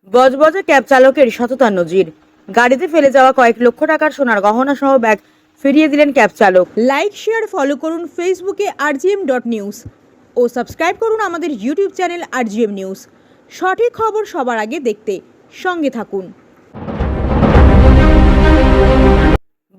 বজবজে cab চালকের সততার নজির। গাড়িতে ফেলে যাওয়া কয়েক লক্ষ টাকার সোনার গহনা সহ ব্যাগ ফিরিয়ে দিলেন ক্যাব চালক। লাইক, শেয়ার, ফলো করুন ফেসবুকে rgm.news ও সাবস্ক্রাইব করুন আমাদের ইউটিউব চ্যানেল rgm নিউজ। সঠিক খবর সবার আগে দেখতে সঙ্গে থাকুন।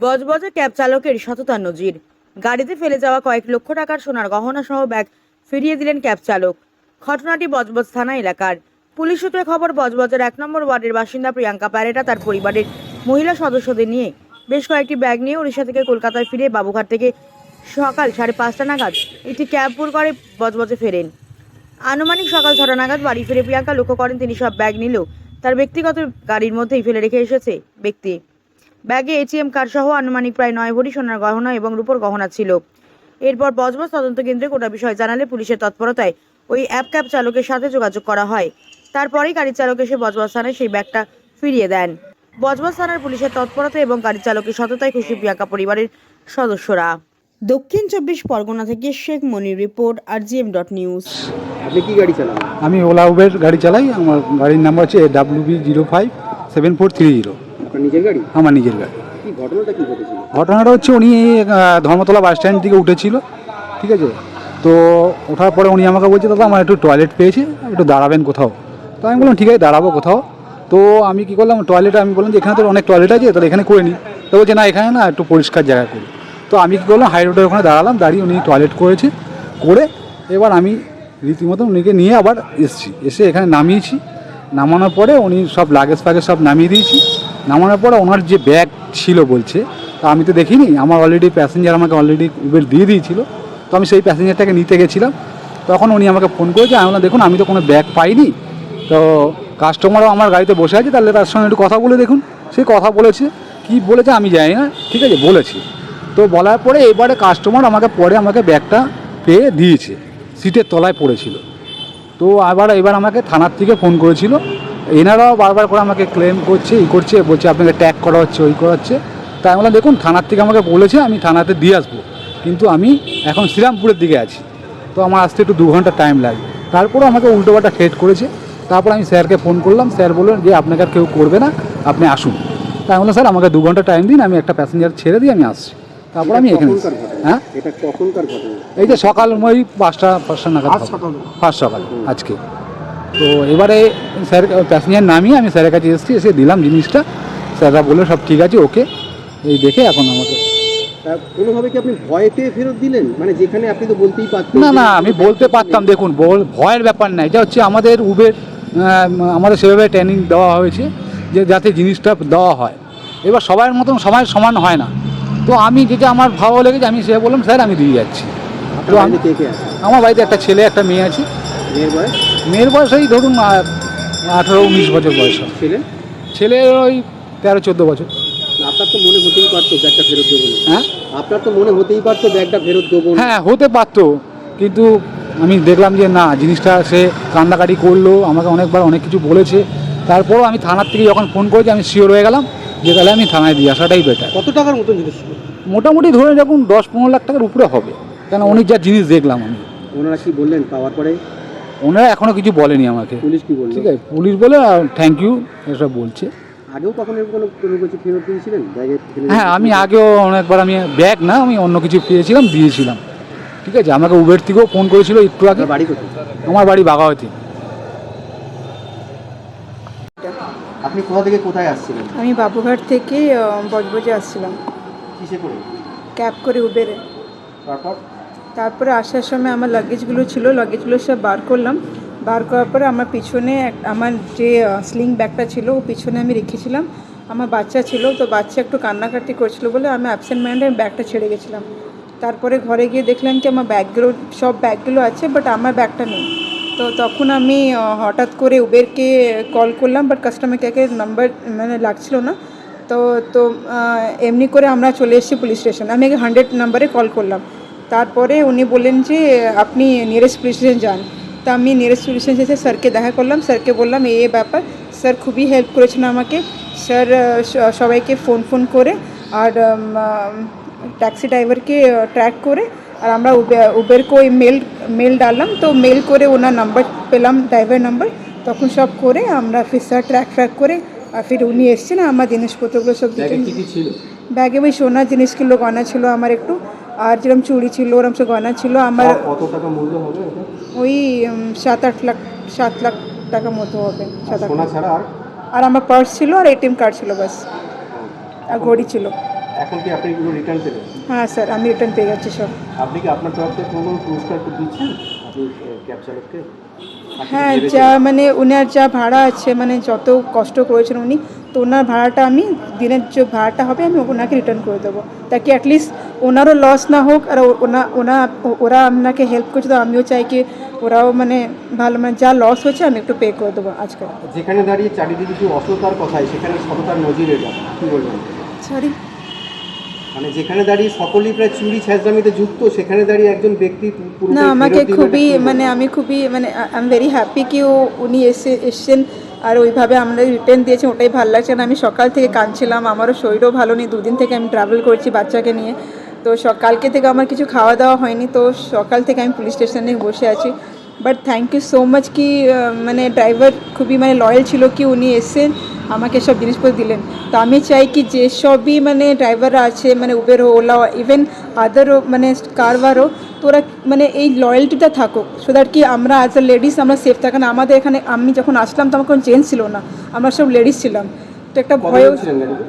বজবজে ক্যাব চালকের সততার নজির। গাড়িতে ফেলে যাওয়া কয়েক লক্ষ টাকার সোনার গহনা সহ ব্যাগ ফিরিয়ে দিলেন ক্যাব চালক। ঘটনাটি বজবজ থানা এলাকার। পুলিশ সূত্রে খবর, বজবজের 1 নম্বর ওয়ার্ডের বাসিন্দা প্রিয়াঙ্কা প্যারেটা তার পরিবারের মহিলা সদস্যদের নিয়ে বেশ কয়েকটি ব্যাগ নিয়ে উড়িষ্যা থেকে কলকাতায় ফিরে বাবুঘাট থেকে সকাল 5:30 নাগাদ একটি ক্যাব বুক করে বজবজে ফেরেন। আনুমানিক সকাল 6টা নাগাদ বাড়ি ফিরে প্রিয়াঙ্কা লক্ষ্য করেন তিনি সব ব্যাগ নিলেও তার ব্যক্তিগত গাড়ির মধ্যেই ফেলে রেখে এসেছে ব্যক্তি। ব্যাগে এটিএম কার্ড সহ আনুমানিক প্রায় 9 ভরি সোনার গহনা এবং রূপোর গহনা ছিল। এরপর বজবজ তদন্ত কেন্দ্রে গোটা বিষয় জানালে পুলিশের তৎপরতায় ওই ক্যাব চালকের সাথে যোগাযোগ করা হয়। তারপরেই গাড়ি চালক এসে বজবজ থানায় সেই ব্যাগটা ফিরিয়ে দেন। বজবজ থানার পুলিশের তৎপরতা এবং গাড়ি চালকের সততায় খুশি প্রিয়াঙ্কা পরিবারের সদস্যরা। দক্ষিণ 24 পরগনা থেকে শেখ মনির রিপোর্ট, rgm.news। আপনি কি গাড়ি চালান? আমি ওলা উবের গাড়ি চালাই। আমার গাড়ির নাম্বার হচ্ছে WB057430। আপনার নিজের গাড়ি? আমার নিজের গাড়ি। কি ঘটনাটা কি ঘটেছিল? ঘটনাটা হচ্ছে উনি ধর্মতলা বাস স্ট্যান্ড থেকে উঠেছিল, ঠিক আছে। তো ওঠার পরে উনি আমাকে বলছে, দাদা আমার একটু টয়লেট পেয়েছে, একটু দাঁড়াবেন কোথাও। তো আমি বললাম ঠিক আছে, দাঁড়াবো কোথাও। তো আমি কী করলাম, টয়লেটে আমি বললাম যে এখানে তো অনেক টয়লেট আছে, তাহলে এখানে করে নিই। তো বলছে না, এখানে না, একটু পরিষ্কার জায়গা করি। তো আমি কী করলাম, হাই রোডের ওখানে দাঁড়ালাম, দাঁড়িয়ে উনি টয়লেট করেছে, করে এবার আমি রীতিমতো উনিকে নিয়ে আবার এসে এখানে নামিয়েছি। নামানোর পরে উনি সব লাগেজ ফাগেজ সব নামিয়ে দিয়েছি। নামানোর পরে ওনার যে ব্যাগ ছিল বলছে, তা আমি তো দেখিনি। আমার অলরেডি প্যাসেঞ্জার আমাকে অলরেডি উবের দিয়ে দিয়েছিল। তো আমি সেই প্যাসেঞ্জারটাকে নিতে গেছিলাম, তখন উনি আমাকে ফোন করেছে। আমি বললাম দেখুন, আমি তো কোনো ব্যাগ পাইনি, তো কাস্টমারও আমার গাড়িতে বসে আছে, তাহলে তার সঙ্গে একটু কথা বলে দেখুন। সে কথা বলেছে, কি বলেছে আমি জানি না, ঠিক আছে, বলেছি। তো বলার পরে এবারে কাস্টমার আমাকে ব্যাগটা পেয়ে দিয়েছে, সিটের তলায় পড়েছিল। তো এবার আমাকে থানার থেকে ফোন করেছিল। এনারাও বারবার করে আমাকে ক্লেম করছে, বলছে আপনাকে ট্যাগ করা হচ্ছে, ওই করা হচ্ছে। তাই আমি বললাম দেখুন, থানার থেকে আমাকে বলেছে আমি থানাতে দিয়ে আসবো, কিন্তু আমি এখন শ্রীরামপুরের দিকে আছি, তো আমার আসতে একটু 2 ঘন্টা টাইম লাগবে। তারপরে আমাকে উল্টোপাল্টা থ্রেট করেছে। তারপর আমি স্যারকে ফোন করলাম, স্যার বললেন যে আপনাকে আর কেউ করবে না, আপনি আসুন। তাই আমি বললাম স্যার আমাকে 2 ঘন্টা টাইম দিন, আমি একটা প্যাসেঞ্জার ছেড়ে দিয়ে আমি আসছি। তারপর আমি এখানে, হ্যাঁ, এটা কখনকার ঘটনা? এই যে সকাল ওই 5টা নাগাদ, ফার্স্ট সকাল আজকে। তো এবারে স্যার প্যাসেঞ্জার নামিয়ে আমি স্যারের কাছে এসে দিলাম জিনিসটা। স্যাররা বললো সব ঠিক আছে, ওকে। এই দেখে এখন আমাকে কোনোভাবে কি আপনি ভয় পেয়ে ফেরত দিলেন? মানে যেখানে আপনি তো বলতেই পারতেন। না, আমি বলতে পারতাম। দেখুন, ভয়ের ব্যাপার নাই, এটা হচ্ছে আমাদের উবের, আমাদের সেভাবে ট্রেনিং দেওয়া হয়েছে যে যাতে জিনিসটা দেওয়া হয়। এবার সবার মতন সবাই সমান হয় না। তো আমি যেটা আমার ভালো লেগেছে, আমি সে বললাম স্যার আমি দিয়ে যাচ্ছি। তো কে কে আছে? আমার বাড়িতে একটা ছেলে একটা মেয়ে আছে। মেয়ের বয়স ওই ধরুন 18-19 বছর বয়স। ছেলের ওই 13-14 বছর। আপনার তো মনে হতেই পারতো ব্যাগটা ফেরত দেবো। হ্যাঁ, আপনার তো মনে হতেই পারতো ব্যাগটা ফেরত দেবো। হ্যাঁ, হতে পারতো, কিন্তু আমি দেখলাম যে না, জিনিসটা সে কান্দাকাটি করলো, আমাকে অনেকবার অনেক কিছু বলেছে। তারপরও আমি থানার থেকে যখন ফোন করেছি, আমি শিওর হয়ে গেলাম যে তাহলে আমি থানায় দিয়ে আসাটাই বেটার। কত টাকার মতন জিনিস ছিল? মোটামুটি ধরে যখন 10-15 লাখ টাকার উপরে হবে, কেন অনেক যা জিনিস দেখলাম আমি। ওনারা কি বললেন পাওয়ার পরে? ওনারা এখনও কিছু বলেনি আমাকে। পুলিশ কি বলল? ঠিক আছে, পুলিশ বলে থ্যাংক ইউ এসব বলছে। আগেও কখনো কোনো কিছু ফেরত দিয়েছিলেন ব্যাগে? হ্যাঁ, আমি আগেও অনেকবার, আমি ব্যাগ না, আমি অন্য কিছু পেয়েছিলাম, দিয়েছিলাম। ঠিক আছে, আমাকে উবের থেকেও ফোন করেছিল একটু আগে। বাড়ি কোথায়? আমার বাড়ি বাগাওয়াতে। আপনি কোথা থেকে কোথায় আসছিলেন? আমি বাবুঘাট থেকে বজবজে আসছিলাম, কিসে করে? ক্যাব করে উবেরে। তারপরে আসার সময় আমার লাগেজগুলো ছিল, লাগেজগুলো সব বার করলাম। বার করার পরে আমার পিছনে আমার যে স্লিং ব্যাগটা ছিল ও পিছনে আমি রেখেছিলাম। আমার বাচ্চা ছিল, তো বাচ্চা একটু কান্নাকাটি করছিল বলে আমি অ্যাবসেন্ট মাইন্ডে ব্যাগটা ছেড়ে গেছিলাম। তারপরে ঘরে গিয়ে দেখলাম কি আমার সব ব্যাগগুলো আছে, বাট আমার ব্যাগটা নেই। তো তখন আমি হঠাৎ করে উবেরকে কল করলাম, বাট কাস্টমার কেয়ারের নাম্বার মানে লাগছিল না। তো এমনি করে আমরা চলে এসেছি পুলিশ স্টেশনে। আমি 100 নাম্বারে কল করলাম। তারপরে উনি বললেন যে আপনি নিয়ারেস্ট পুলিশ স্টেশন যান। তা আমি নিয়ারেস্ট পুলিশ স্টেশন এসে স্যারকে দেখা করলাম। স্যারকে বললাম এই ব্যাপার। স্যার খুবই হেল্প করেছেন আমাকে। স্যার সবাইকে ফোন করে আর ট্যাক্সি ড্রাইভারকে ট্র্যাক করে, আর আমরা উবেরকে ওই মেল ডাললাম। তো মেল করে ওনার নাম্বার পেলাম, ড্রাইভার নাম্বার। তো তখন সব করে আমরা ফির স্যার ট্র্যাক করে আর ফির উনি এসছেন আমার জিনিসপত্রগুলো সব ব্যাগে দিতেন। কি কি ছিল? ব্যাগে ওই সোনার জিনিসগুলো গয়না ছিল আমার একটু, আর যেরকম চুড়ি ছিল ওরকম সব গয়না ছিল আমার। কত টাকা মূল্য হবে এটা? ওই 7 লাখ টাকা মতো হবে। 7-8 সোনা লাখ। ছাড়া আর আমার পার্স ছিল আর এটিএম কার্ড ছিল ব্যাস, আর ঘড়ি ছিল। এখন কি আপনি এগুলো রিটার্ন পেলেন? হ্যাঁ স্যার, আমি রিটার্ন পেয়ে যাচ্ছি সব। আপনি কি আপনার তরফ থেকে কোনো পুরস্কার দিচ্ছেন আপনি ক্যাব চালককে? হ্যাঁ, যা মানে ওনার যা ভাড়া আছে, মানে যত কষ্ট করেছেন উনি, তো ওনার ভাড়াটা আমি দিনের যে ভাড়াটা হবে আমি ওনাকে রিটার্ন করে দেবো, তাকে অ্যাটলিস্ট ওনারও লস না হোক। আর ওরা আপনাকে হেল্প করছে, তো আমিও চাই কি ওরাও মানে ভালো, মানে যা লস হয়েছে আমি একটু পে করে দেবো আজকে। যেখানে দাঁড়িয়ে চারিদিকে যে অসততার কথায় সেখানে সততার নজির এটা কী বলবেন? সরি, মানে যেখানে দাঁড়িয়ে সকলেই প্রায় চুরি ছ্যাঁচড়ামিতে যুক্ত, সেখানে দাঁড়িয়ে একজন ব্যক্তি না আমাকে খুবই মানে আমি খুবই মানে আই এম ভেরি হ্যাপি কি উনি এসছেন আর ওইভাবে আমরা রিটার্ন দিয়েছেন, ওটাই ভালো লাগছে। না আমি সকাল থেকে কাঁদছিলাম, আমারও শরীরও ভালো নেই, 2 দিন থেকে আমি ট্রাভেল করছি বাচ্চাকে নিয়ে, তো কালকে থেকে আমার কিছু খাওয়া দাওয়া হয়নি, তো সকাল থেকে আমি পুলিশ স্টেশনে বসে আছি। But thank you so much কি মানে ড্রাইভার খুবই মানে লয়াল ছিল কি উনি এসেছেন আমাকে সব জিনিসপত্র দিলেন। তো আমি চাই কি যে সবই মানে ড্রাইভাররা আছে, মানে উবের হো, ওলা, ইভেন আদারও মানে কারবারও, তো ওরা মানে এই লয়্যালটিটা থাকুক, সো দ্যাট কি আমরা অ্যাজ আ লেডিস আমরা সেফ থাকেন। আমাদের এখানে আমি যখন আসলাম তো আমার কোনো জেন্টস ছিল না, আমরা সব লেডিস ছিলাম, তো একটা ভয়।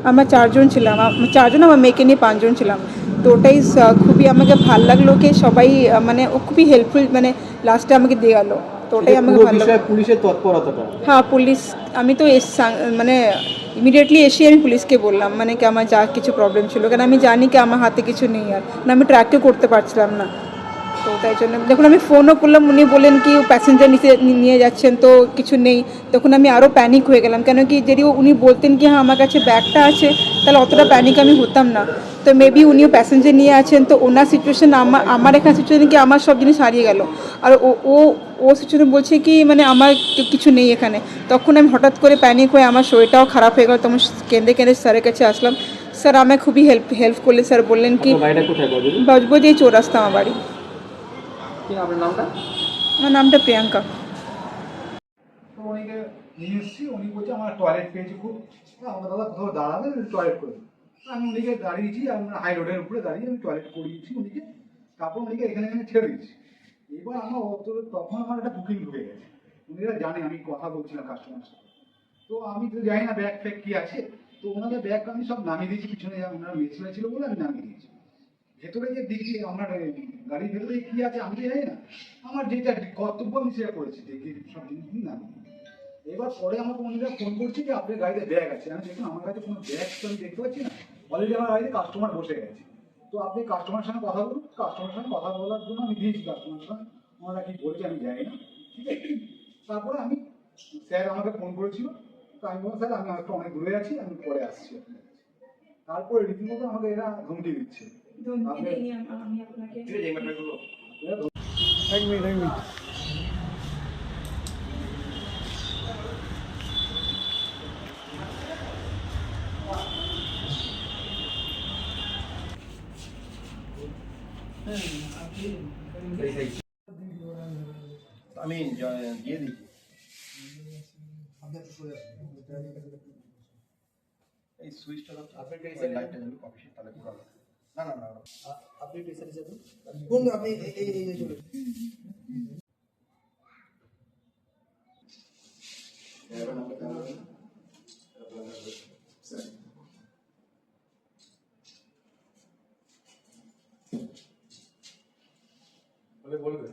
আমরা 4 জন ছিলাম, 4 জন, আমার মেয়েকে নিয়ে 5 জন ছিলাম। তো ওটাই খুবই আমাকে ভালো লাগলো কি সবাই মানে ও খুবই হেল্পফুল, মানে লাস্টে আমাকে দিয়ে গেলো, তো ওটাই আমাকে ভালো লাগলো। পুলিশের তৎপরতাটা, হ্যাঁ পুলিশ, আমি তো মানে ইমিডিয়েটলি এসে আমি পুলিশকে বললাম মানে কি আমার যা কিছু প্রবলেম ছিল, কারণ আমি জানি কি আমার হাতে কিছু নেই, আর না আমি ট্র্যাকও করতে পারছিলাম না। তো তাই জন্য যখন আমি ফোনও করলাম উনি বললেন কি প্যাসেঞ্জার নিয়ে যাচ্ছেন তো কিছু নেই, তখন আমি আরও প্যানিক হয়ে গেলাম, কেন কি যদি উনি বলতেন কি হ্যাঁ আমার কাছে ব্যাগটা আছে তাহলে অতটা প্যানিক আমি হতাম না। তো মেবি উনিও প্যাসেঞ্জার নিয়ে আছেন, তো ওনার সিচুয়েশান আমার এখানে সিচুয়েশান কি আমার সব জিনিস হারিয়ে গেল, আর ও সিচুয়েশন বলছে কি মানে আমার কিছু নেই এখানে। তখন আমি হঠাৎ করে প্যানিক হয়ে আমার শরীরটাও খারাপ হয়ে গেল, তখন কেঁদে স্যারের কাছে আসলাম। স্যার আমায় খুবই হেল্প করলেন, স্যার বললেন কি বজবজ এই চৌরাস্তা আমার বাড়ি। আমার নামটা প্রিয়াঙ্কা। তো উনিকে নিয়ে এসেছি, উনি বলছে আমার টয়লেট পেয়েছি খুব, আমার দাদা কোথাও দাঁড়াবে টয়লেট করে। আমি উনিকে দাঁড়িয়েছি, আমরা হাই রোডের উপরে দাঁড়িয়ে আমি টয়লেট করিয়েছি উনিকে, তারপর উনিকে এখানে ছেড়ে দিয়েছি। এবার আমার তখন আমার একটা বুকিং ঢুকে গেছে, উনিরা জানে আমি কথা বলছিলাম কাস্টমার সাথে, তো আমি তো জানি না ব্যাগ ফ্যাগ কী আছে, তো ওনাদের ব্যাগ আমি সব নামিয়ে দিয়েছি পিছনে, ওনারা মেছলা ছিল বলে আমি নামিয়ে দিয়েছি। ভেতরে যে দেখি আমার গাড়ির ভেতরে কী আছে আমি তো জানি না, আমার যেটা কর্তব্য আমি সেটা করেছি, দেখি সব জিনিসগুলি নামিয়ে। এবার পরে আমাকে উনিরা ফোন করছি যে আপনার গাড়িতে ব্যাগ আছে, আমি দেখুন আমার কাছে কোনো ব্যাগ তো আমি দেখতে পাচ্ছি না, অলরেডি আমার গাড়িতে কাস্টমার বসে গেছে, তো আপনি কাস্টমারের সঙ্গে কথা বলুন। কাস্টমারের সঙ্গে কথা বলার জন্য আমি দিয়েছি কাস্টমারের সঙ্গে, ওনারা কী বলছে আমি জানি না, ঠিক আছে। তারপরে আমি স্যার আমাকে ফোন করেছিল, তো আমি বললাম স্যার আমি একটু অনেক দূরে আছি, আমি পরে আসছি আপনার কাছে। তারপরে রীতিমতো আমাকে এরা ধমকি দিচ্ছে। এক মিনিট আমি দিয়ে দিচ্ছি। এই সুইচটা আপনার লাইটটা জ্বলবে কফি তাহলে পুরো না না না আপনি টিচারে যাবেন কোন আপনি এই চলে বলবে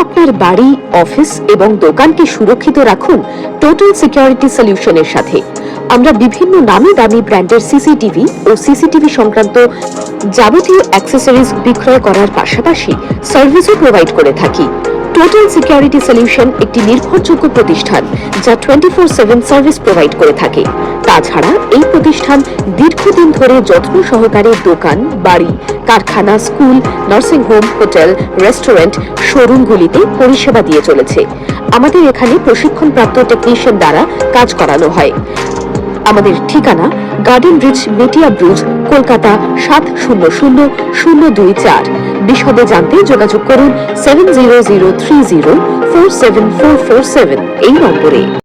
আপনার বাড়ি, অফিস এবং দোকানকে সুরক্ষিত রাখুন টোটাল সিকিউরিটি সলিউশনের সাথে। আমরা বিভিন্ন নামি দামি ব্র্যান্ডের সিসিটিভি ও সিসিটিভি সংক্রান্ত যাবতীয় অ্যাক্সেসরিজ বিক্রয় করার পাশাপাশি সার্ভিসও প্রোভাইড করে থাকি। টোটাল সিকিউরিটি সলিউশন একটি নির্ভরযোগ্য প্রতিষ্ঠান যা 24/7 সার্ভিস প্রোভাইড করে থাকে। তাছাড়া এই প্রতিষ্ঠান দীর্ঘদিন ধরে যত্ন সহকারে দোকান, বাড়ি, কারখানা, school, nursing home, hotel, restaurant, শোরুমগুলিতে পরিষেবা দিয়ে চলেছে। আমাদের এখানে প্রশিক্ষণপ্রাপ্ত টেকনিশিয়ান দ্বারা কাজ করানো হয়। আমাদের ঠিকানা গার্ডেন রিচ মেটিয়া ব্রুজ, কলকাতা 700024। বিশদে জানতে যোগাযোগ করুন 7003047447 এই নম্বরে।